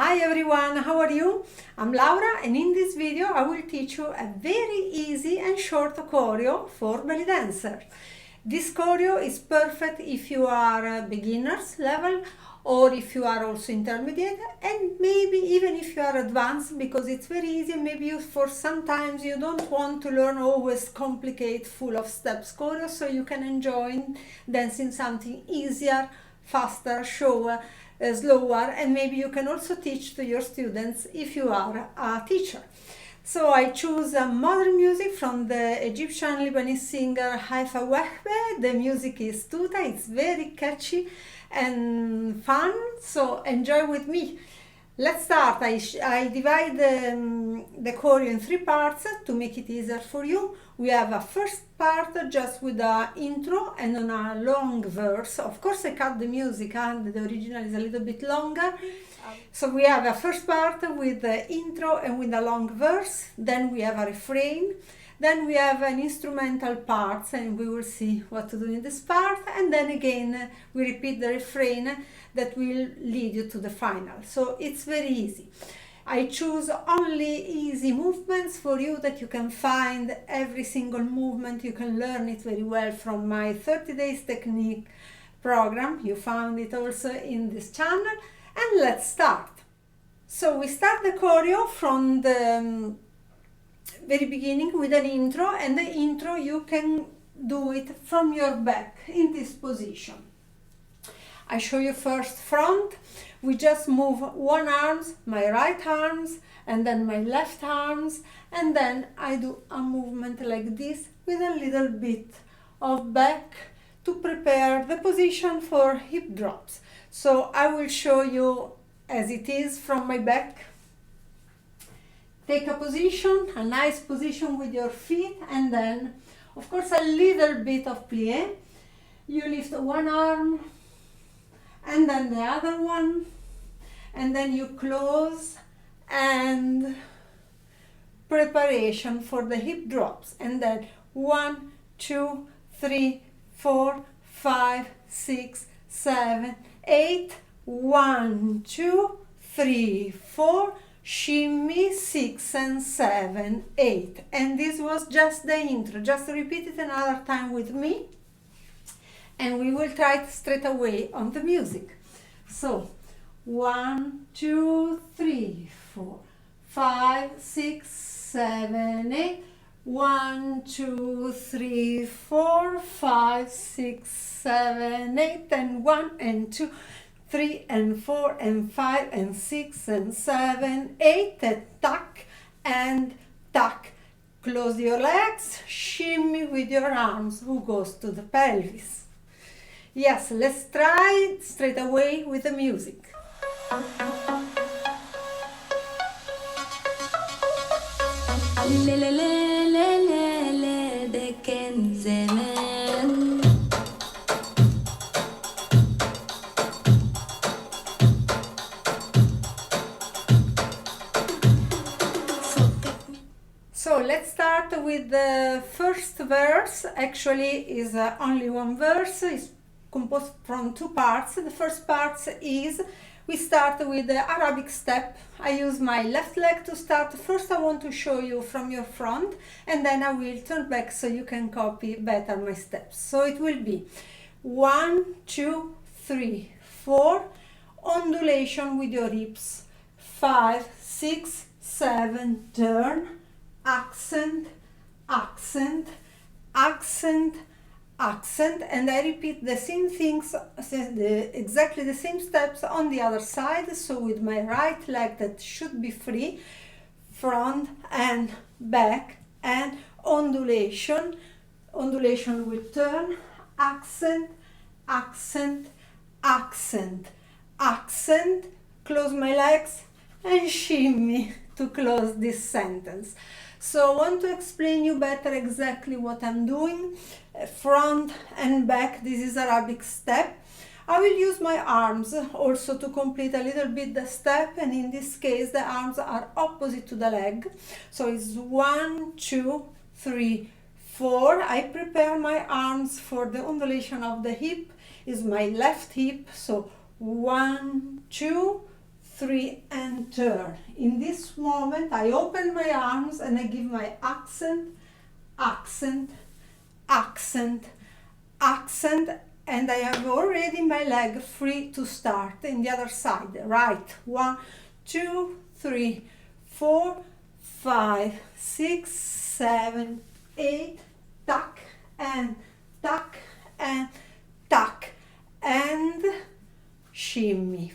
Hi everyone, how are you? I'm Laura and in this video I will teach you a very easy and short choreo for belly dancers. This choreo is perfect if you are beginners level or if you are also intermediate and maybe even if you are advanced, because it's very easy. Maybe sometimes you don't want to learn always complicated full of steps choreo, so you can enjoy dancing something easier, faster, slower, and maybe you can also teach to your students if you are a teacher. So I choose modern music from the Egyptian Lebanese singer Haifa Wehbe. The music is TOUTA. It's very catchy and fun, so enjoy with me. Let's start. I divide the choreo in 3 parts to make it easier for you. We have a first part just with the intro and on a long verse. Of course I cut the music and the original is a little bit longer. So we have a first part with the intro and with a long verse. Then we have a refrain. Then we have an instrumental part and we will see what to do in this part. And then again we repeat the refrain that will lead you to the final. So it's very easy. I choose only easy movements for you that you can find every single movement. You can learn it very well from my 30 days technique program. You found it also in this channel. And let's start. So we start the choreo from the very beginning with an intro, and the intro you can do it from your back in this position. I show you first front. We just move one arm, my right arms, and then my left arms, and then I do a movement like this with a little bit of back to prepare the position for hip drops. So I will show you as it is from my back. Take a position, a nice position with your feet, and then of course a little bit of plie. You lift one arm and then the other one, and then you close and preparation for the hip drops, and then 1, 2, 3, 4, 5, 6, 7, 8, 1, 2, 3, 4, shimmy, 6 and 7, 8. And this was just the intro. Just repeat it another time with me and we will try it straight away on the music. So 1, 2, 3, 4, 5, 6, 7, 8. 1, 2, 3, 4, 5, 6, 7, 8, and 1 and 2, 3 and 4 and 5 and 6 and 7, 8, and tuck. Close your legs, shimmy with your arms, who goes to the pelvis. Yes, let's try it straight away with the music. ده كان زمان. So let's start with the first verse. Actually is only one verse. It's composed from 2 parts. The first part is we start with the Arabic step. I use my left leg to start. First I want to show you from your front and then I will turn back so you can copy better my steps. So it will be 1, 2, 3, 4, ondulation with your hips, 5, 6, 7, turn, accent, accent, accent, accent, and I repeat the same things, exactly the same steps on the other side. So with my right leg that should be free, front and back, and ondulation will turn, accent, accent, accent, accent, close my legs and shimmy to close this sentence. So I want to explain you better exactly what I'm doing. Front and back, this is Arabic step. I will use my arms also to complete a little bit the step, and in this case the arms are opposite to the leg. So it's 1, 2, 3, 4. I prepare my arms for the ondulation of the hip. Is my left hip. So 1, 2, 3, and turn. In this moment, I open my arms and I give my accent, accent, accent, accent, and I have already my leg free to start in the other side. Right, 1, 2, 3, 4, 5, 6, 7, 8, tuck and tuck and tuck and shimmy.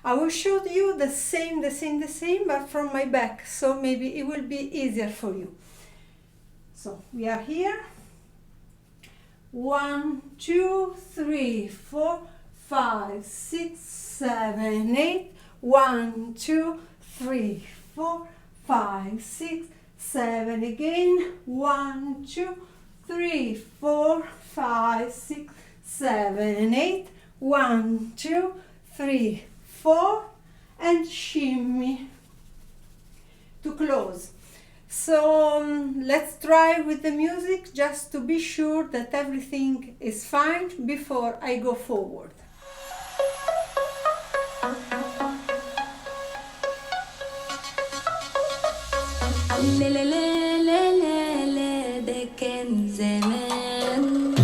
I will show you the same, but from my back, so maybe it will be easier for you. So we are here. 1, 2, 3, 4, 5, 6, 7, 8. 1, 2, 3, 4, 5, 6, 7 again. 1, 2, 3, 4, 5, 6, 7, 8. 1, 2, 3, 4, and shimmy to close. So let's try with the music just to be sure that everything is fine before I go forward. لا لا لا لا لا لا ده كان زمان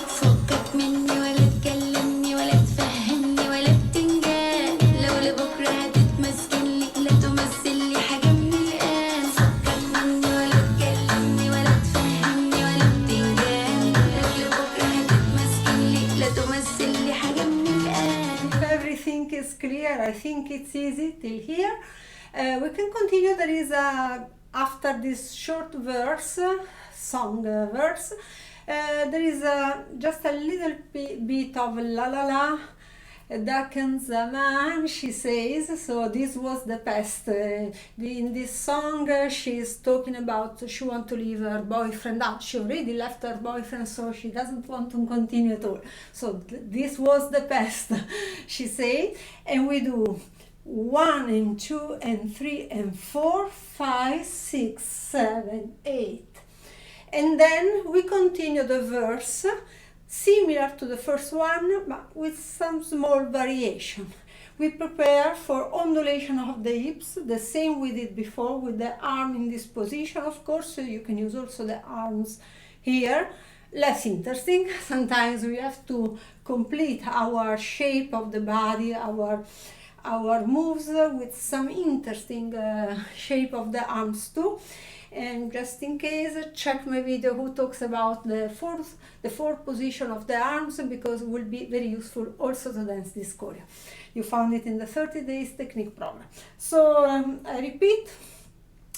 فكك مني ولا تكلمني ولا تفهمني ولا بتنجان لو لبكرة هتتمسكن لي لا تمثل لي حاجة من الآن فكك مني ولا تكلمني ولا تفهمني ولا بتنجان لو لبكرة هتتمسكن لي لا تمثل لي حاجة من الآن. If everything is clear, I think it's easy till here. We can continue. There is after this short verse, song verse, there is just a little bit of la la la. Daken Zaman, she says, so this was the past. In this song, she's talking about she wants to leave her boyfriend out. She already left her boyfriend, so she doesn't want to continue at all. So this was the past, she said. And we do 1 and 2 and 3 and 4, 5, 6, 7, 8. And then we continue the verse similar to the first one, but with some small variation. We prepare for undulation of the hips, the same we did before with the arm in this position, of course, so you can use also the arms here. Less interesting. Sometimes we have to complete our shape of the body, our moves with some interesting shape of the arms too. And just in case, check my video who talks about the fourth position of the arms, because it will be very useful also to dance this choreo. You found it in the 30 days technique program. So I repeat,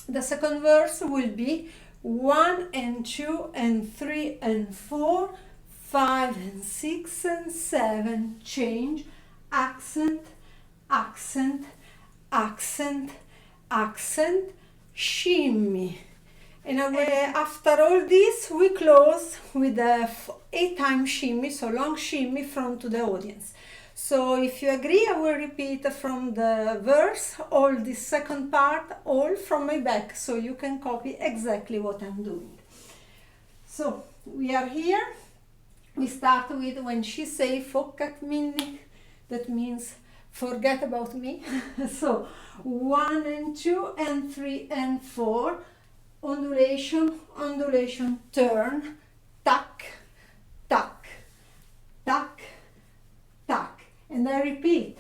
the second verse will be 1 and 2 and 3 and 4, 5 and 6 and 7, change, accent, accent, accent, accent, shimmy. And after all this, we close with a 8-time shimmy, so long shimmy front to the audience. So if you agree, I will repeat from the verse all this second part, all from my back, so you can copy exactly what I'm doing. So we are here. We start with when she say "Fokkat minni," that means forget about me. So 1 and 2 and 3 and 4, undulation, undulation, turn, tuck, tuck, tuck, tuck. And I repeat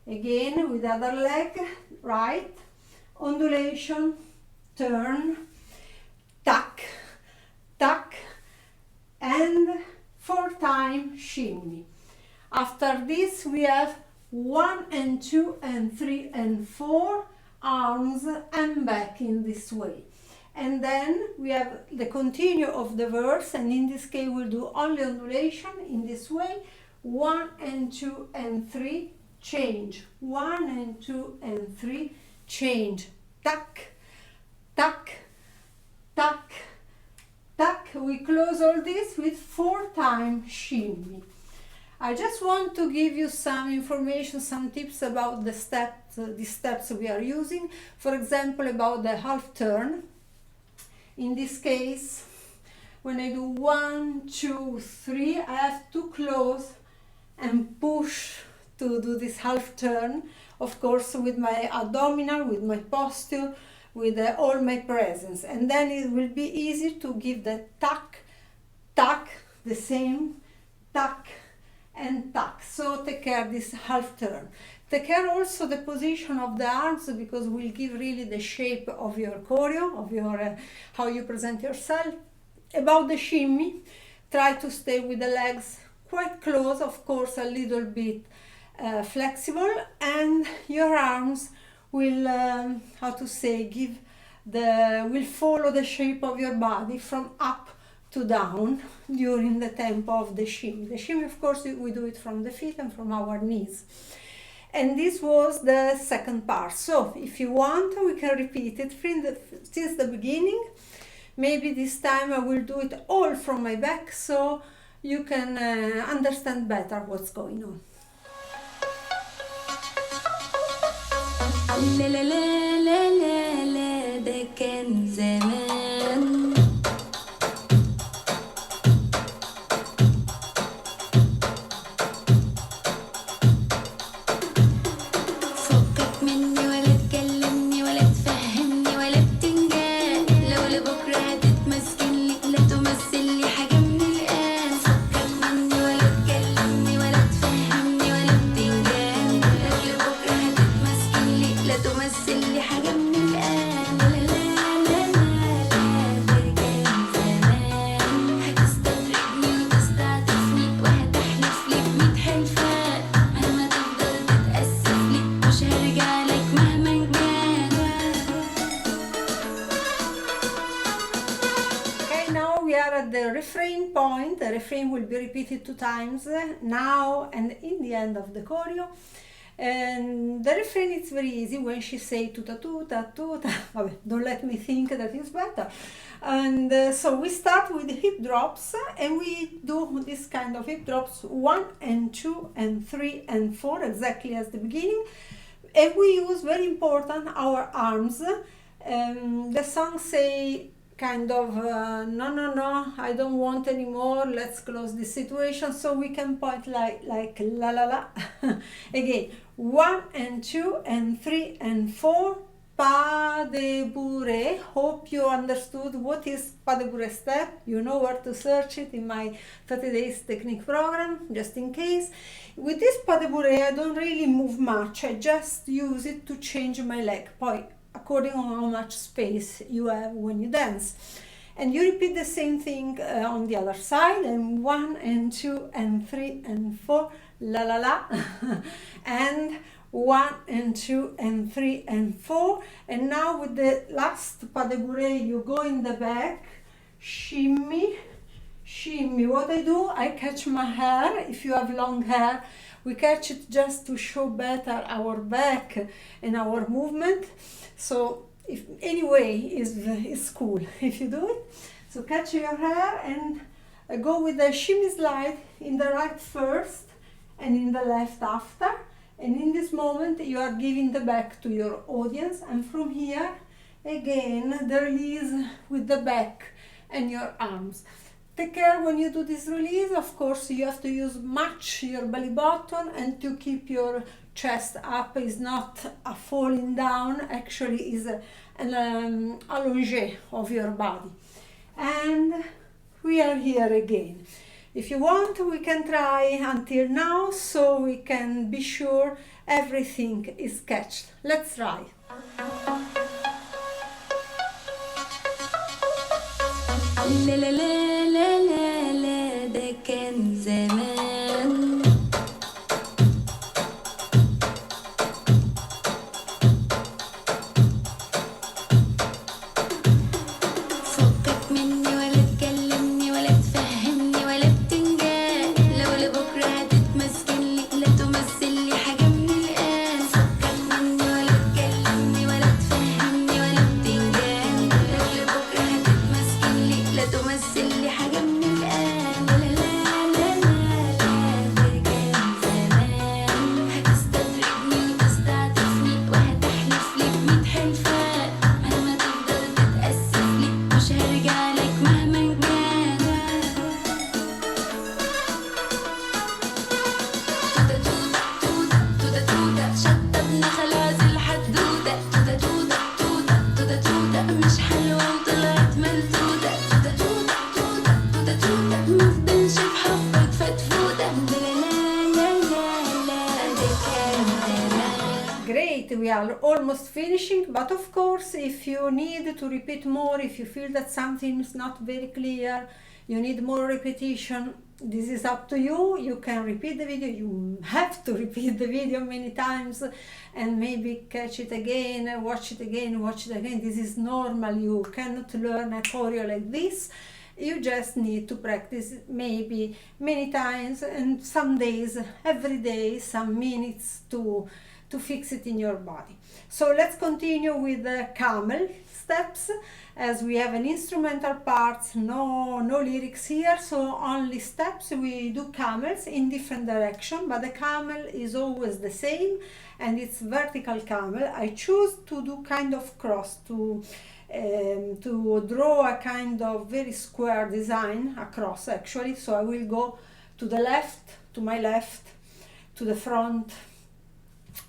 again with the other leg, right, undulation, turn, tuck, tuck, and 4-time shimmy. After this we have 1 and 2 and 3 and 4, arms and back in this way. And then we have the continue of the verse, and in this case we'll do only undulation in this way. 1 and 2 and 3, change. 1 and 2 and 3, change. Tuck, tuck, tuck, tuck. We close all this with 4-time shimmy. I just want to give you some information, some tips about the steps we are using. For example, about the half turn. In this case, when I do 1, 2, 3, I have to close and push to do this half turn, of course with my abdominal, with my posture, with all my presence, and then it will be easy to give the tuck, tuck, the same tuck and tuck. So take care this half turn. Take care also the position of the arms, because we'll give really the shape of your choreo, of your how you present yourself. About the shimmy, try to stay with the legs quite close, of course a little bit flexible, and your arms will how to say, will follow the shape of your body from up to down during the tempo of the shimmy. The shimmy, of course, we do it from the feet and from our knees. And this was the second part. So if you want, we can repeat it since the beginning. Maybe this time I will do it all from my back, so you can understand better what's going on. لا لا لا لا لا لا ده كان زمان. فكك مني ولا تكلمني ولا تفهمني ولا بتنجان، لو لبكرة هتتمسكن لي لا تمثل لي حاجة من الآن. فكك مني ولا تكلمني ولا تفهمني ولا بتنجان، لو لبكرة هتتمسكن لي لا تمثل لي حاجة من الآن. لا لا لا لا لا ده كان زمان. هتستدرجني وتستعطفني وهتحلف لي ب100 حلفة، مهما تفضل تتأسف لي مش هرجع لك مهما كان. Okay, now we are at the refrain point. The refrain will be repeated 2 times, now and in the end of the choreo. And the refrain is very easy. When she say tuta tuta tuta, don't let me think that is better. And so we start with hip drops, and we do this kind of hip drops 1 and 2 and 3 and 4, exactly as the beginning. And we use, very important, our arms. The song say kind of no no no, I don't want anymore, let's close this situation, so we can point like la la la. Again, 1 and 2 and 3 and 4, pas de bourrée. Hope you understood what is pas de bourrée step. You know where to search it in my 30 days technique program, just in case. With this pas de bourrée I don't really move much, I just use it to change my leg, poi according on how much space you have when you dance. And you repeat the same thing on the other side, and 1 and 2 and 3 and 4, la la la. And 1 and 2 and 3 and 4. And now with the last pas de bourrée, you go in the back, shimmy, shimmy. What I do, I catch my hair. If you have long hair, we catch it just to show better our back and our movement. So if anyway is cool if you do it. So catch your hair and go with the shimmy slide in the right first and in the left after. And in this moment you are giving the back to your audience, and from here again the release with the back and your arms. Take care when you do this release, of course you have to use much your belly button and to keep your chest up. Is not a falling down, actually is an allongé of your body. And we are here again. If you want, we can try until now, so we can be sure everything is catched. Let's try. لا لا لا لا لا لا ده كان زمان. فكك مني ولا تكلمني ولا تفهمني ولا بتنجان، لو لبكرة هتتمسكن لي لا تمثل لي حاجة من الآن. فكك مني ولا تكلمني ولا تفهمني ولا بتنجان، لو لبكرة هتتمسكن لي لا تمثل لي حاجة من الآن. لا لا لا لا لا ده كان زمان. هتستدرجني وتستعطفني وهتحلف لي ب100 حلفة، مهما تفضل تتأسف لي مش هرجع لك مهما كان. are almost finishing, but of course if you need to repeat more, if you feel that something is not very clear, you need more repetition, this is up to you. You can repeat the video, you have to repeat the video many times and maybe catch it again, watch it again, watch it again. This is normal. You cannot learn a choreo like this. You just need to practice maybe many times, and some days, every day, some minutes to fix it in your body. So let's continue with the camel steps, as we have an instrumental part, no lyrics here, so only steps. We do camels in different direction, but the camel is always the same, and it's vertical camel. I choose to do kind of cross, to draw a kind of very square design across actually. So I will go to the left, to my left, to the front,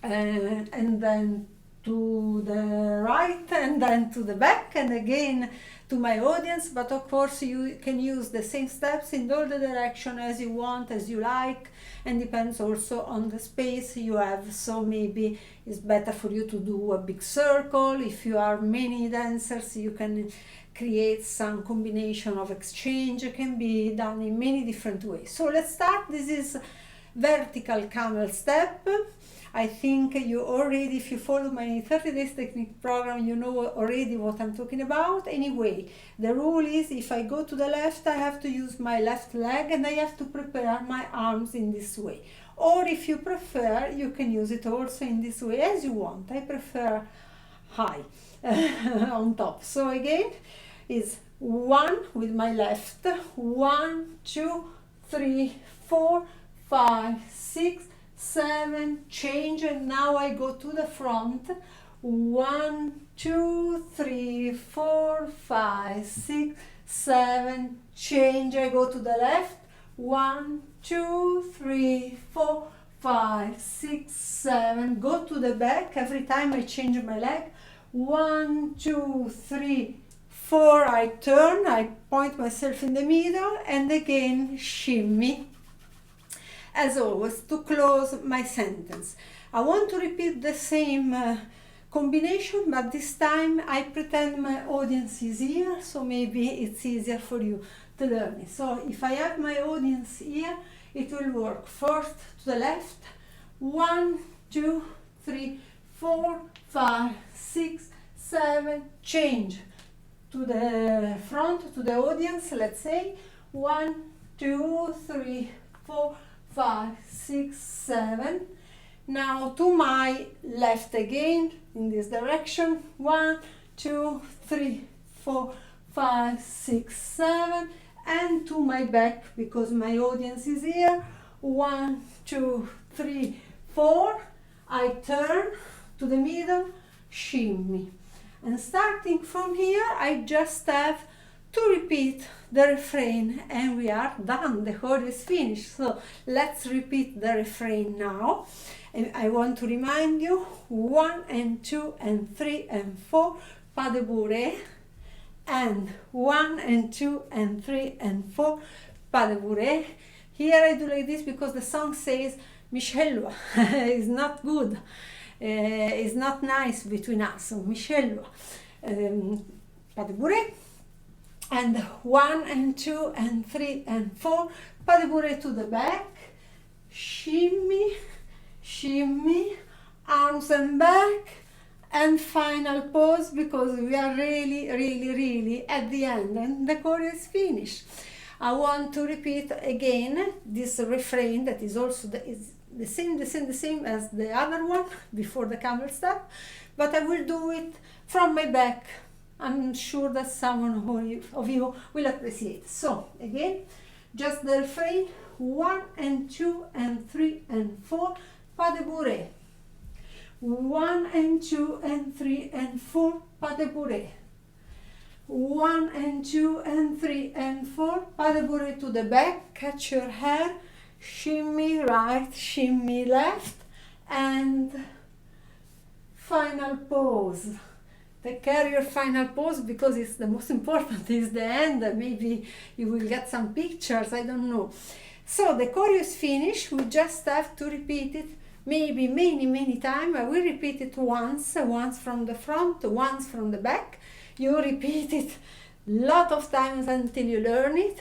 and then to the right, and then to the back, and again to my audience. But of course you can use the same steps in all the direction as you want, as you like, and depends also on the space you have. So maybe it's better for you to do a big circle. If you are many dancers, you can create some combination of exchange. It can be done in many different ways. So let's start. This is vertical camel step. I think you already, if you follow my 30 days technique program, you know already what I'm talking about. Anyway, the rule is if I go to the left, I have to use my left leg and I have to prepare my arms in this way. Or if you prefer, you can use it also in this way, as you want. I prefer high on top. So again, is 1 with my left, 1, 2, 3, 4, 5, 6, 7, change, and now I go to the front. 1, 2, 3, 4, 5, 6, 7, change, I go to the left. 1, 2, 3, 4, 5, 6, 7, go to the back. Every time I change my leg. 1, 2, 3, 4, I turn, I point myself in the middle, and again shimmy. As always, to close my sentence, I want to repeat the same combination, but this time I pretend my audience is here, so maybe it's easier for you to learn it. So if I have my audience here, it will work. First to the left, 1, 2, 3, 4, 5, 6, 7, change. To the front, to the audience, let's say, 1, 2, 3, 4, 5, 6, 7. Now to my left again, in this direction. 1, 2, 3, 4, 5, 6, 7. And to my back, because my audience is here. 1, 2, 3, 4. I turn to the middle, shimmy. And starting from here, I just have to repeat the refrain and we are done. The choreo is finished. So let's repeat the refrain now. And I want to remind you, 1 and 2 and 3 and 4, pas de bourrée. And 1 and 2 and 3 and 4, pas de bourrée. Here I do like this because the song says Michel is not good. It's not nice between us. So Michel, pas de bourrée. And 1 and 2 and 3 and 4, pas de bourrée to the back, shimmy, shimmy, arms and back, and final pause, because we are really at the end and the choreo is finished. I want to repeat again this refrain that is also the same as the other one before the camel step, but I will do it from my back. I'm sure that someone of you will appreciate. So again, just the refrain, 1 and 2 and 3 and 4, pas de bourrée. 1 and 2 and 3 and 4, pas de bourrée. 1 and 2 and 3 and 4, pas de bourrée to the back, catch your hair, shimmy right, shimmy left, and final pause. Take care of your final pause because it's the most important, is the end. Maybe you will get some pictures, I don't know. So the choreo is finished, we just have to repeat it maybe many times. I will repeat it once from the front, once from the back. You repeat it lot of times until you learn it.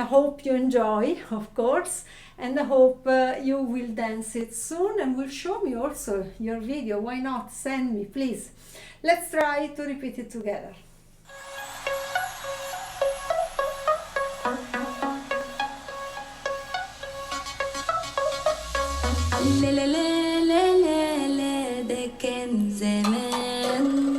I hope you enjoy, of course, and I hope you will dance it soon and will show me also your video. Why not? Send me, please. Let's try to repeat it together. لا لا لا لا لا لا ده كان زمان.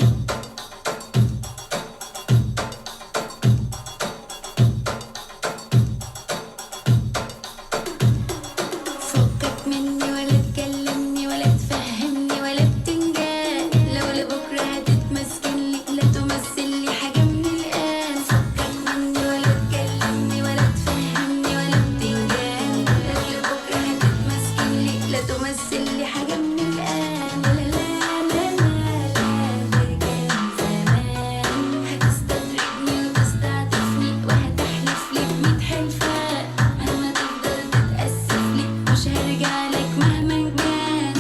فكك مني ولا تكلمني ولا تفهمني ولا بتنجان، لو لبكرة هتتمسكن لي لا تمثل لي حاجة من الآن. فكك مني ولا تكلمني ولا تفهمني ولا بتنجان، لو لبكرة هتتمسكن لي لا تمثل لي حاجة من الآن. لا لا لا لا لا ده كان زمان. هتستدرجني وتستعطفني وهتحلف لي ب100 حلفة، مهما تفضل تتأسف لي مش هرجع لك مهما كان.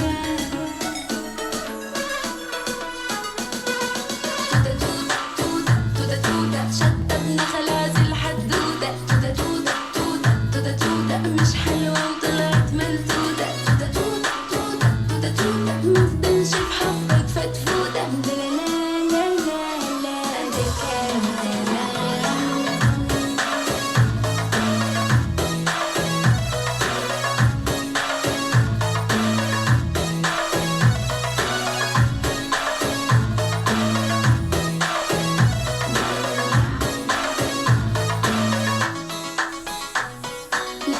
توتا توتا توتا توتا شطبنا خلاص الحدودة. توتا توتا توتا توتا توتا مش حلوة وطلعت ملتوتة. توتا توتا توتا توتا توتا مفضلش بحبك فتفوتة. لا لا لا لا لا ده كان زمان.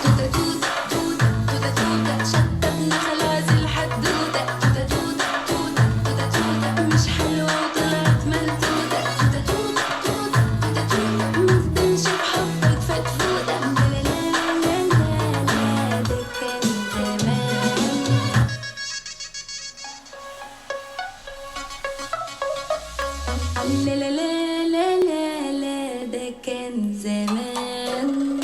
توتا توتا توتا توتا توتا شطبنا خلاص الحدودة. توتا توتا توتا توتا توتا مش حلوة وطلعت ملتوتة. توتا توتا توتا توتا توتا مفضلش بحبك فتفوتة. لا لا لا لا لا ده كان زمان. لا لا لا لا لا لا ده كان زمان.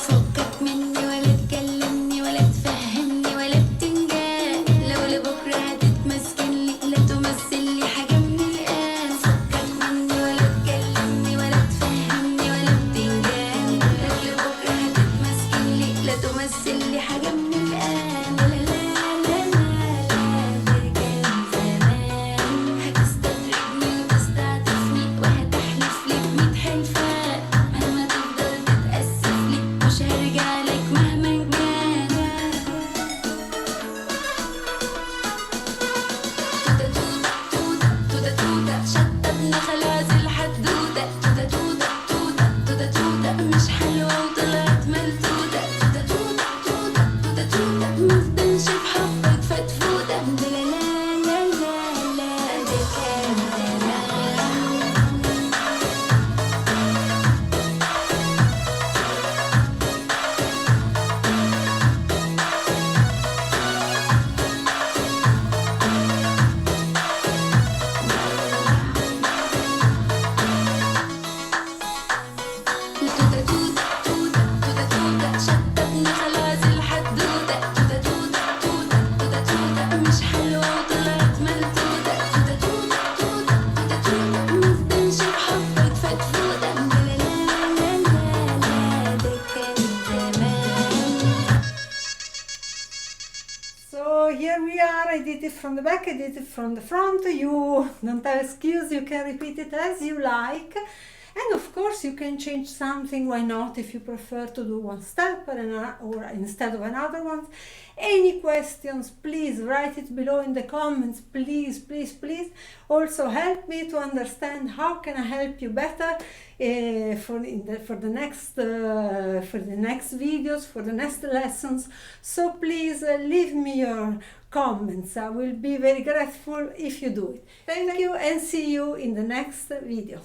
فكك مني ولا تكلمني ولا تفهمني ولا بتنجان، لو لبكرة هتتمسكن لي لا تمثل لي حاجة من الآن. فكك مني ولا تكلمني ولا تفهمني ولا بتنجان، لو لبكرة هتتمسكن لي لا تمثل لي حاجة من الآن. لا لا لا لا لا ده كان زمان. هتستدرجني وتستعطفني وهتحلف لي ب100 حلفة، مهما تفضل تتأسف لي مش هرجع لك مهما كان. توتا توتا توتا توتا توتا شطبنا خلاص الحدودة. توتا توتا توتا توتا توتا مش حلوة وطلعت ملتوتة. توتا توتا توتا توتا توتا مفضلش بحبك فتفوتة. لا لا لا لا لا ده كان زمان. توتا توتا توتا توتا توتا شطبنا خلاص الحدودة. توتا توتا توتا توتا توتا مش حلوة وطلعت ملتوتة. توتا توتا توتا توتا توتا مفضلش بحبك فتفوتة. لا لا لا لا لا ده كان زمان. So here we are. I did it from the back, I did it from the front. You don't have excuse, you can repeat it as you like. And of course you can change something, why not, if you prefer to do one step or instead of another one. Any questions, please write it below in the comments, please, please, please. Also help me to understand how can I help you better for the next videos, for the next lessons. So please leave me your comments. I will be very grateful if you do it. Thank you and see you in the next video.